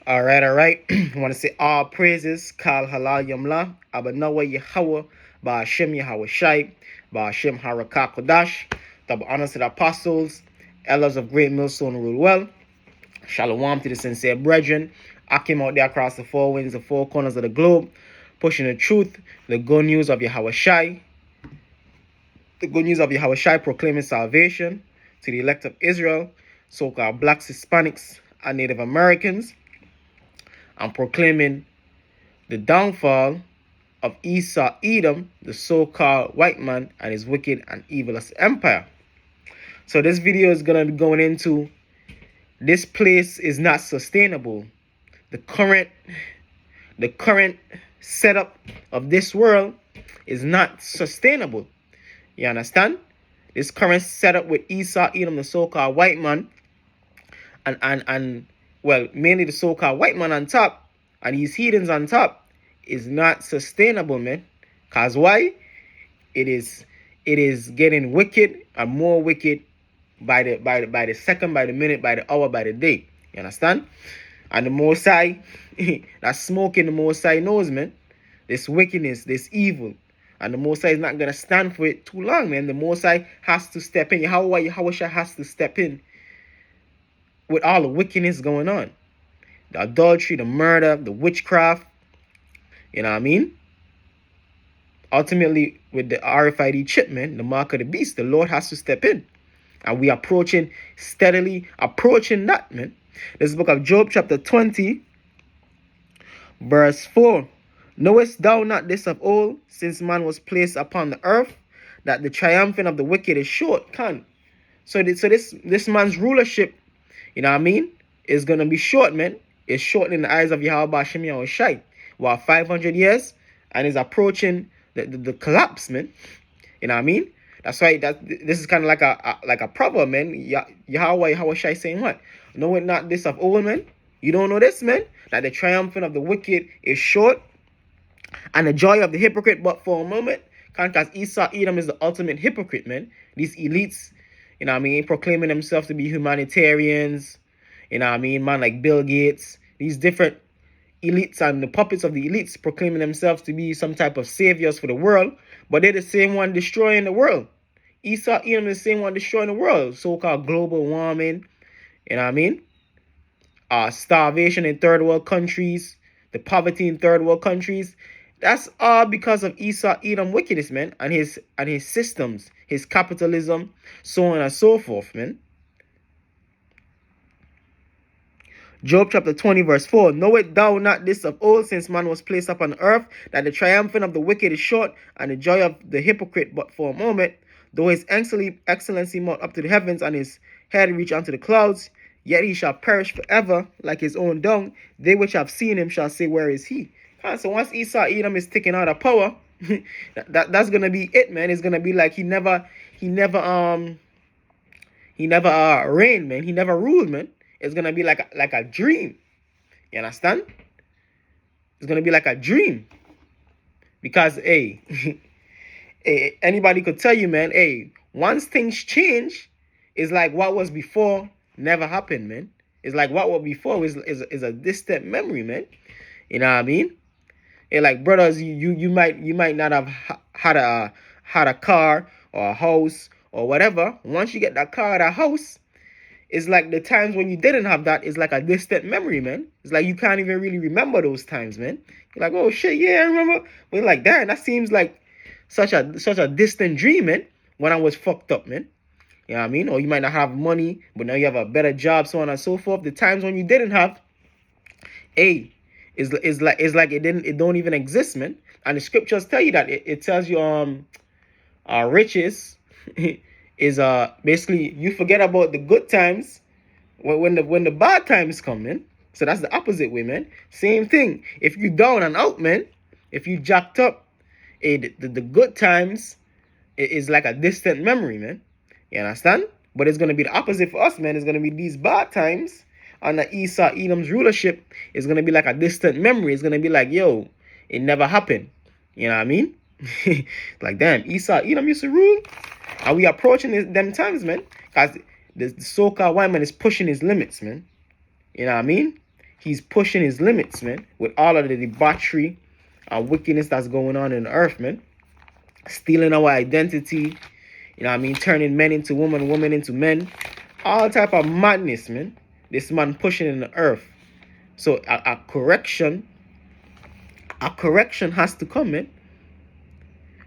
All right. I want to say all praises, Kal Halal Yamla, Abanawa Yahweh, Ba'ashem Yahweh Shai, Ba'ashem Harakakodash, double honors to the apostles, elders of Great Millstone rule well. Shalom to the sincere brethren. I came out there across the four winds, the four corners of the globe, pushing the truth, the good news of Yahweh Shai, the good news of Yahweh Shai, proclaiming salvation to the elect of Israel, so-called blacks, Hispanics, and Native Americans. I'm proclaiming the downfall of Esau Edom, the so-called white man, and his wicked and evilous empire. So this video is going to be going into this place is not sustainable. The current setup of this world is not sustainable. You understand? This current setup with Esau Edom, the so-called white man, and well, mainly the so-called white man on top, and these heathens on top, is not sustainable, man. Cause why? It is getting wicked and more wicked by the second, by the minute, by the hour, by the day. You understand? And the Most High, that smoking, the Most High knows, man. This wickedness, this evil. And the Most High is not gonna stand for it too long, man. The Most High has to step in. Yahweh has to step in with all the wickedness going on. The adultery, the murder, the witchcraft. You know what I mean? Ultimately, with the RFID chip, man, the mark of the beast, the Lord has to step in. And we steadily approaching that, man. This is the book of Job, chapter 20, verse 4. Knowest thou not this of old, since man was placed upon the earth, that the triumphing of the wicked is short? So this man's rulership, you know what I mean, is going to be short, man. It's short in the eyes of Yahweh Ba'ashem Yahweh Shai. While 500 years, and is approaching the collapse, man. You know what I mean? That's why this is kind of like a proverb, man. Yahweh Shai saying what? Know it not this of old, man? You don't know this, man? That the triumphing of the wicked is short, and the joy of the hypocrite but for a moment. Because Esau Edom is the ultimate hypocrite, man. These elites, you know what I mean, proclaiming themselves to be humanitarians. You know what I mean? Man like Bill Gates. These different elites and the puppets of the elites proclaiming themselves to be some type of saviors for the world. But they're the same one destroying the world. Esau Edom is the same one destroying the world. So-called global warming. You know what I mean? Starvation in third world countries. The poverty in third world countries. That's all because of Esau Edom wickedness, man. And his systems. His capitalism. So on and so forth, man. Job chapter 20 verse 4. Knowest thou not this of old, since man was placed upon earth, that the triumphing of the wicked is short, and the joy of the hypocrite but for a moment? Though his excellency mount up to the heavens, and his head reach unto the clouds, yet he shall perish forever like his own dung. They which have seen him shall say, where is he? So once Esau Edom is taken out of power, that's gonna be it, man. It's gonna be like he never reigned, man. He never ruled, man. It's gonna be like a dream. You understand? It's gonna be like a dream. Because hey, anybody could tell you, man, hey, once things change, it's like what was before never happened, man. It's like what was before is a distant memory, man. You know what I mean? Hey, like brothers, you might not have had a car or a house or whatever. Once you get that car or that house, it's like the times when you didn't have that is like a distant memory, man. It's like you can't even really remember those times, man. You're like, oh shit, yeah, I remember. But you're like, damn, that seems like such a distant dream, man. When I was fucked up, man. You know what I mean? Or you might not have money, but now you have a better job, so on and so forth. The times when you didn't have, hey, is like it don't even exist, man. And the scriptures tell you that it tells you riches is basically you forget about the good times when the bad times come, man. So that's the opposite way, man. Same thing. If you down and out, man, if you jacked up, the good times is like a distant memory, man. You understand? But it's gonna be the opposite for us, man. It's gonna be these bad times under Esau Edom's rulership. It's gonna be like a distant memory. It's gonna be like, yo, it never happened. You know what I mean? Like, damn, Esau Edom used to rule. And we approaching them times, man. Because the so-called white man is pushing his limits, man. You know what I mean? he's pushing his limits, man, with all of the debauchery and wickedness that's going on in the earth, man. Stealing our identity, you know what I mean? Turning men into women, women into men. All type of madness, man. This man pushing in the earth. So a correction has to come, man.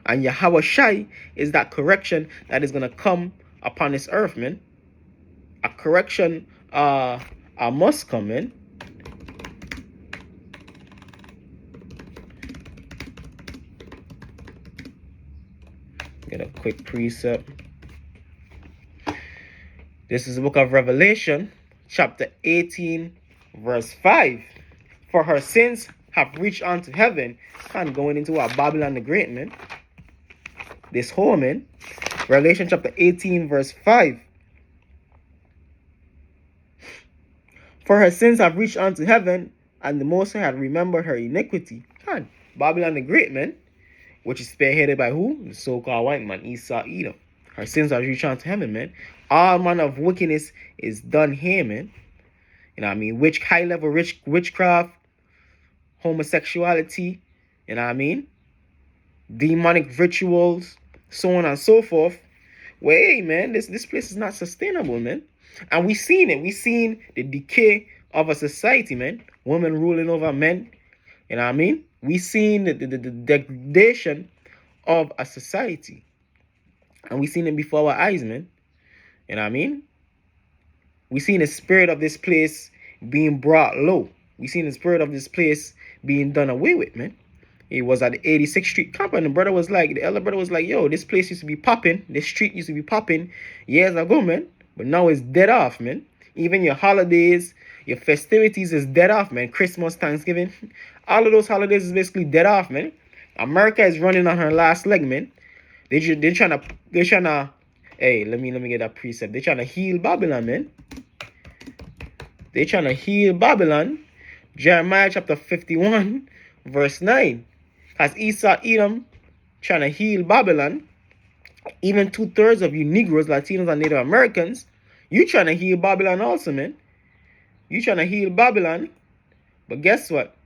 And Yahweh Shai is that correction that is gonna come upon this earth, man. A correction must come, man. Get a quick precept. This is the book of Revelation, chapter 18, verse 5. For her sins have reached unto heaven. And going into our Babylon the Great, man. This whole, man. Revelation chapter 18, verse 5. For her sins have reached unto heaven, and the Most High had remembered her iniquity. God, Babylon the Great, man. Which is spearheaded by who? The so-called white man, Esau, Edom. Her sins have reached unto heaven, man. All manner of wickedness is done here, man. You know what I mean? High-level witchcraft, homosexuality, you know what I mean? Demonic rituals, so on and so forth. Well, hey, man, this place is not sustainable, man. And we seen it. We seen the decay of a society, man. Women ruling over men. You know what I mean? We seen the degradation of a society. And we seen it before our eyes, man. You know what I mean? We seen the spirit of this place being brought low. We seen the spirit of this place being done away with, man. It was at the 86th Street camp, and the elder brother was like, yo, this place used to be popping. This street used to be popping years ago, man. But now it's dead off, man. Even your holidays, your festivities is dead off, man. Christmas, Thanksgiving, all of those holidays is basically dead off, man. America is running on her last leg, man. They're trying to, hey, let me get that precept. They're trying to heal Babylon, man. They're trying to heal Babylon. Jeremiah chapter 51, verse 9. As Esau, Edom, trying to heal Babylon. Even 2/3 of you Negroes, Latinos, and Native Americans, you trying to heal Babylon also, man. You trying to heal Babylon, but guess what?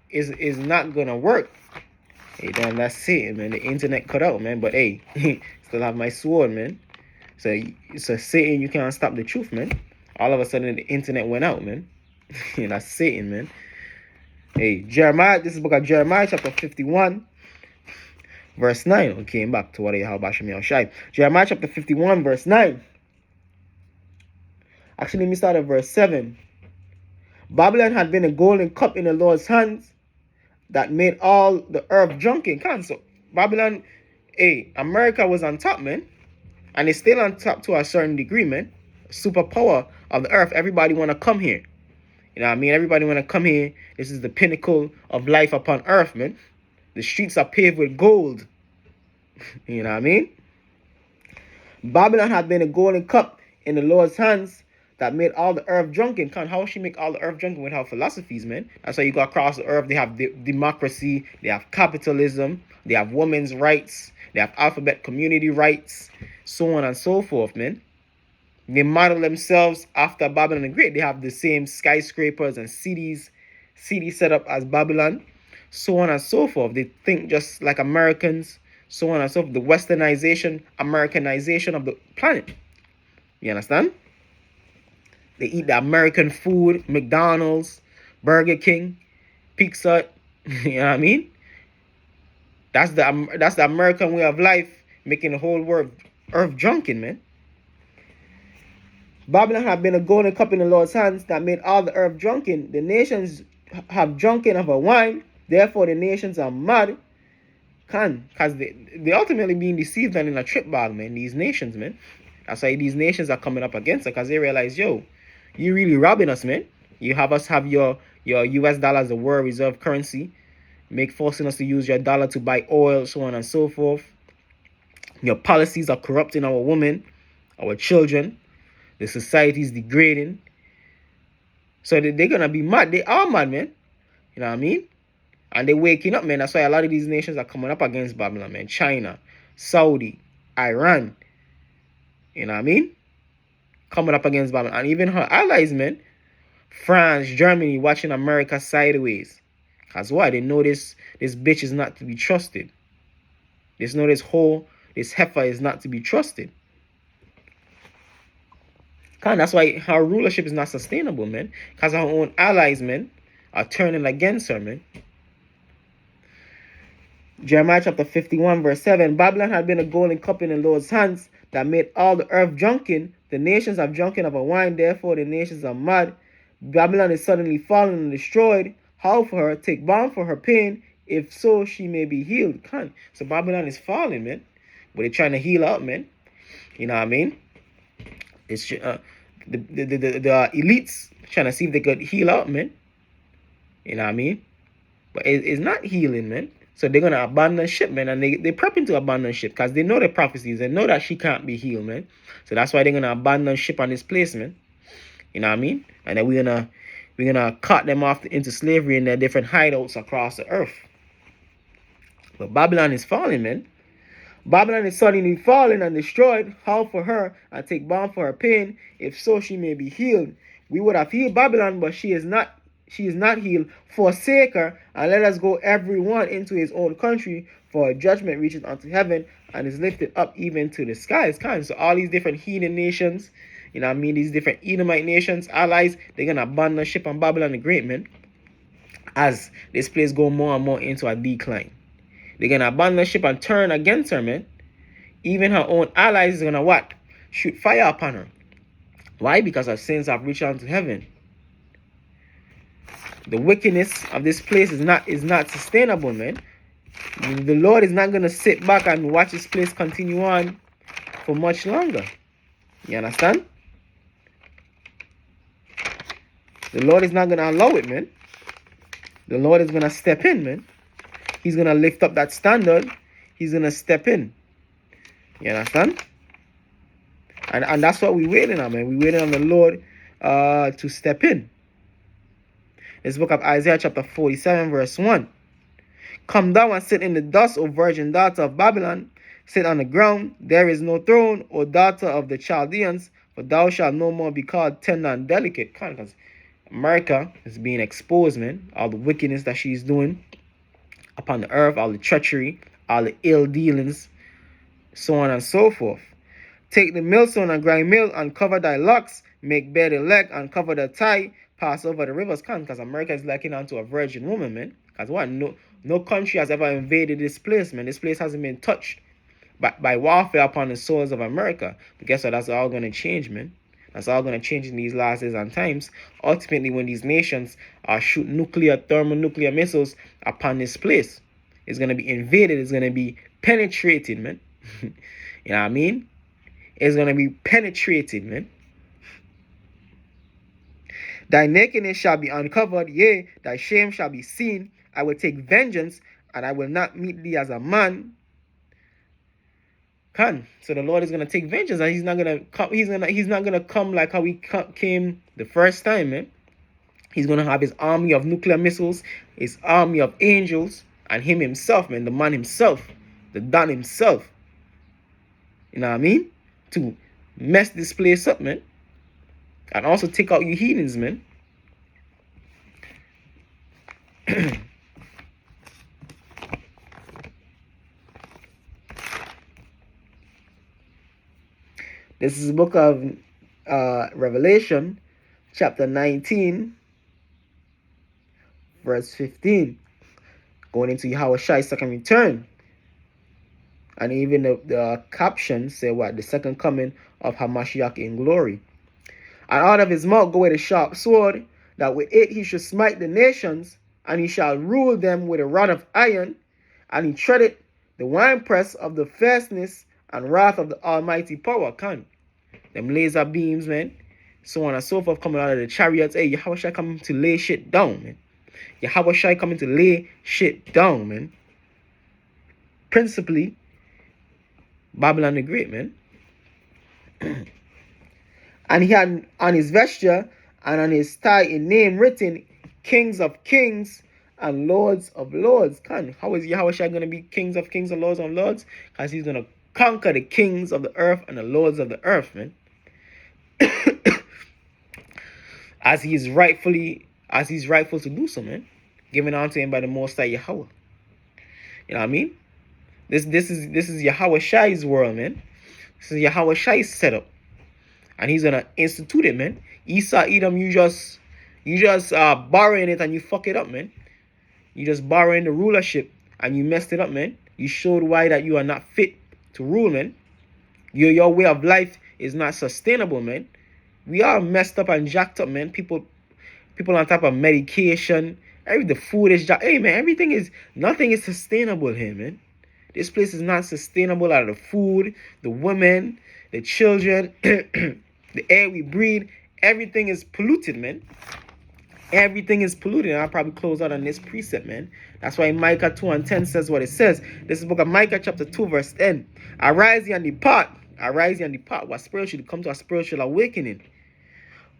Is not gonna work. Hey, damn, that's it, man. The internet cut out, man. But hey, still have my sword, man. So Satan, you can't stop the truth, man. All of a sudden, the internet went out, man. That's Satan, man. Hey, Jeremiah, this is the book of Jeremiah, chapter 51, verse 9. We came back to what how Basham Shai. Jeremiah chapter 51, verse 9. Actually, let me start at verse 7. Babylon had been a golden cup in the Lord's hands that made all the earth drunken. So Babylon, hey, America was on top, man. And it's still on top to a certain degree, man. Superpower of the earth. Everybody want to come here. You know what I mean? Everybody want to come here. This is the pinnacle of life upon earth, man. The streets are paved with gold. You know what I mean? Babylon had been a golden cup in the Lord's hands that made all the earth drunken. How she make all the earth drunken with her philosophies, man? That's how you go across the earth. They have democracy. They have capitalism. They have women's rights. They have alphabet community rights. So on and so forth, man. They model themselves after Babylon the Great. They have the same skyscrapers and cities set up as Babylon. So on and so forth. They think just like Americans. So on and so forth. The westernization, Americanization of the planet. You understand? They eat the American food, McDonald's, Burger King, Pizza Hut. You know what I mean? That's the American way of life, making the whole world earth drunken, man. Babylon had been a golden cup in the Lord's hands that made all the earth drunken. The nations have drunken of her wine. Therefore, the nations are mad. Because they ultimately being deceived and in a trip bag, man. These nations, man. That's why these nations are coming up against her, because they realize, yo, you really robbing us, man. You have us have your US dollar as the world reserve currency. Forcing us to use your dollar to buy oil, so on and so forth. Your policies are corrupting our women, our children. The society is degrading. So they're going to be mad. They are mad, man. You know what I mean? And they're waking up, man. That's why a lot of these nations are coming up against Babylon, man. China, Saudi, Iran. You know what I mean? Coming up against Babylon. And even her allies, man. France, Germany watching America sideways. Cause why? They know this bitch is not to be trusted. They know this heifer is not to be trusted. That's why her rulership is not sustainable, man. Because her own allies, man, are turning against her, man. Jeremiah chapter 51, verse 7. Babylon had been a golden cup in the Lord's hands that made all the earth drunken. The nations have drunken of a wine, therefore the nations are mad. Babylon is suddenly fallen and destroyed. Howl for her, take balm for her pain, if so she may be healed. So Babylon is falling, man. But they're trying to heal up, man. You know what I mean? It's the elites trying to see if they could heal up, man. You know what I mean? But it's not healing, man. So they're going to abandon ship, man. And they're prepping to abandon ship because they know the prophecies. They know that she can't be healed, man. So that's why they're going to abandon ship on this place, man. You know what I mean? And then we're gonna cut them off into slavery in their different hideouts across the earth. But Babylon is falling, man. Babylon is suddenly fallen and destroyed. Howl for her and take balm for her pain, if so she may be healed. We would have healed Babylon, but she is not healed. Forsake her, and let us go every one into his own country, for her judgment reaches unto heaven and is lifted up even to the skies. So all these different heathen nations, you know what I mean, these different Edomite nations, allies, they're gonna abandon ship on Babylon the Great, man, as this place go more and more into a decline. They're gonna abandon ship and turn against her, man. Even her own allies is gonna what? Shoot fire upon her. Why? Because her sins have reached unto heaven. The wickedness of this place is not sustainable, man. The Lord is not gonna sit back and watch this place continue on for much longer. You understand? The Lord is not gonna allow it, man. The Lord is gonna step in, man. He's gonna lift up that standard. He's gonna step in. You understand? And that's what we're waiting on, man. We're waiting on the Lord to step in. This book of Isaiah chapter 47, verse 1. Come down and sit in the dust, O virgin daughter of Babylon. Sit on the ground. There is no throne, O daughter of the Chaldeans, for thou shalt no more be called tender and delicate. Because America is being exposed, man. All the wickedness that she's doing upon the earth, all the treachery, all the ill dealings, so on and so forth. Take the millstone and grind meal and cover thy locks, make bare the leg and cover the thigh, pass over the rivers. Because America is likened unto a virgin woman, man. Because what? No country has ever invaded this place, man. This place hasn't been touched by warfare upon the soils of America. But guess what? That's all going to change, man. That's all going to change in these last days and times. Ultimately, when these nations shoot thermonuclear missiles upon this place, it's going to be invaded. It's going to be penetrated, man. You know what I mean? It's going to be penetrated, man. Thy nakedness shall be uncovered, yea, thy shame shall be seen. I will take vengeance, and I will not meet thee as a man. So the Lord is gonna take vengeance, and He's not gonna come. He's not gonna come like how He came the first time, man. He's gonna have His army of nuclear missiles, His army of angels, and Him Himself, man, the man Himself, the Don Himself. You know what I mean? To mess this place up, man, and also take out you heathens, man. This is the book of Revelation, chapter 19, verse 15. Going into Yahushai's second return. And even the caption say what? The second coming of Hamashiach in glory. And out of his mouth goeth a sharp sword, that with it he should smite the nations, and he shall rule them with a rod of iron, and he treadeth the winepress of the fierceness and wrath of the almighty power. Them laser beams, man, so on and so forth, coming out of the chariots. Hey, Yahushua coming to lay shit down, man. Yahushua coming to lay shit down, man. Principally, Babylon the Great, man. And he had on his vesture and on his thigh a name written, Kings of Kings and Lords of Lords. How is Yahushua going to be Kings of Kings and Lords of Lords? Because he's going to conquer the kings of the earth and the lords of the earth, man. as he's rightful to do so, man. Given unto him by the Most High Yahweh. You know what I mean? This is Yahweh Shai's world, man. This is Yahweh Shai's setup. And he's gonna institute it, man. Esau, Edom, you just borrowing it and you fuck it up, man. You just borrowing the rulership and you messed it up, man. You showed why that you are not fit to rule, man. Your way of life is not sustainable, man. We are messed up and jacked up, man. People on top of medication. The food is jacked. Hey, man, nothing is sustainable here, man. This place is not sustainable out of the food, the women, the children, the air we breathe. Everything is polluted, man. Everything is polluted. And I'll probably close out on this precept, man. That's why Micah 2:10 says what it says. This is the book of Micah chapter 2 verse 10. Arise ye and depart. Arise ye and depart. What spiritually? Come to a spiritual awakening.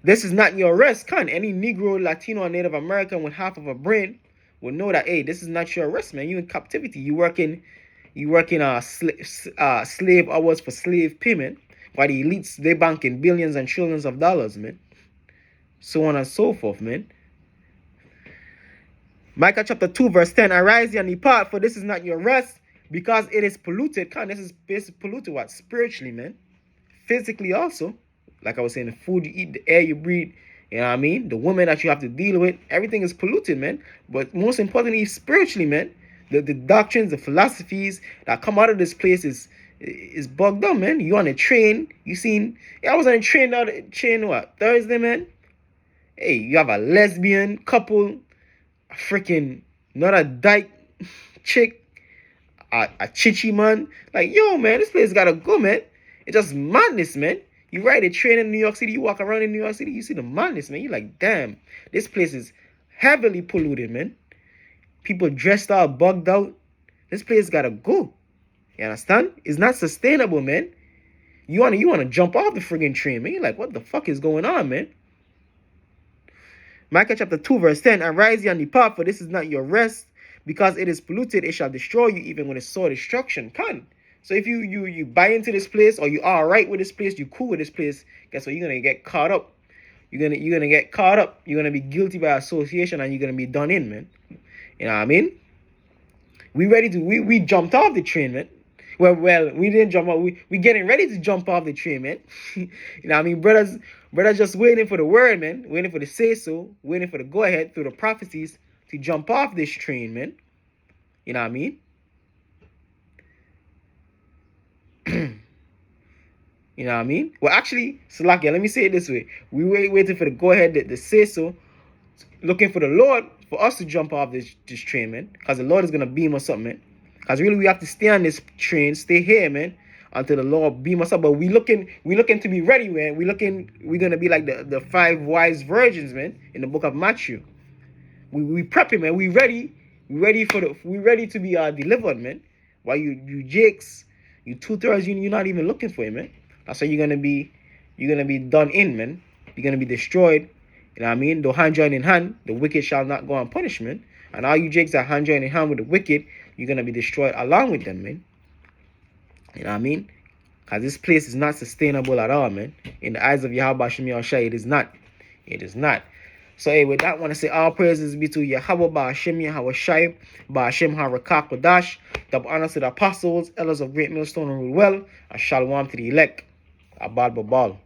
This is not your rest. Can any Negro, Latino, or Native American with half of a brain will know that, hey, this is not your rest, man. You in captivity. You working slave hours for slave payment, while the elites, they banking billions and trillions of dollars, man. So on and so forth, man. Micah chapter 2 verse 10. Arise ye and depart, for this is not your rest, because it is polluted. This is basically polluted what? Spiritually, man. Physically also. Like I was saying, the food you eat, the air you breathe, you know what I mean? The women that you have to deal with, everything is polluted, man. But most importantly, spiritually, man, the doctrines, the philosophies that come out of this place is bugged up, man. You on a train, I was on a train what? Thursday, man. Hey, you have a lesbian couple, a freaking, not a dyke chick, a chichi, man. Like, yo, man, this place gotta go, man. It's just madness, man. You ride a train in New York City, you walk around in New York City, you see the madness, man. You're like, damn, this place is heavily polluted, man. People dressed out, bugged out. This place gotta go. You understand? It's not sustainable, man. You wanna jump off the friggin' train, man. You're like, what the fuck is going on, man? Micah chapter 2 verse 10. Arise ye and depart, for this is not your rest, because it is polluted, it shall destroy you, even when it saw destruction. So if you buy into this place, or you are alright with this place, you cool with this place, guess what? You're gonna get caught up. You're gonna get caught up. You're gonna be guilty by association, and you're gonna be done in, man. You know what I mean? We jumped off the train, man. Well, we didn't jump off. We getting ready to jump off the train, man. You know what I mean? Brothers just waiting for the word, man. Waiting for the say so. Waiting for the go ahead through the prophecies to jump off this train, man. You know what I mean? You know what I mean? Well, actually, Salakia, let me say it this way. We waiting for the go ahead, the say so, looking for the Lord for us to jump off this train, man. Because the Lord is going to beam us up, man. Because really, we have to stay on this train, stay here, man, until the Lord beam us up. But we looking to be ready, man. We're going to be like the 5 wise virgins, man, in the book of Matthew. We prepping, man. We ready to be delivered, man. While you jakes, you 2/3, you're not even looking for it, man. That's how you're gonna be done in, man. You're gonna be destroyed. You know what I mean? Though hand joined in hand, the wicked shall not go on punishment. And all you jakes that hand joined in hand with the wicked, you're gonna be destroyed along with them, man. You know what I mean? Because this place is not sustainable at all, man. In the eyes of Yahweh Shem Yahushai, it is not. It is not. So, hey, with that, I want to say all praises be to Yahweh Ba'ashem Yahushai, Ba'ashem Harakak Kodash, double honors to the apostles, elders of Great Millstone and rule well, and shalom to the elect. Abad Babal.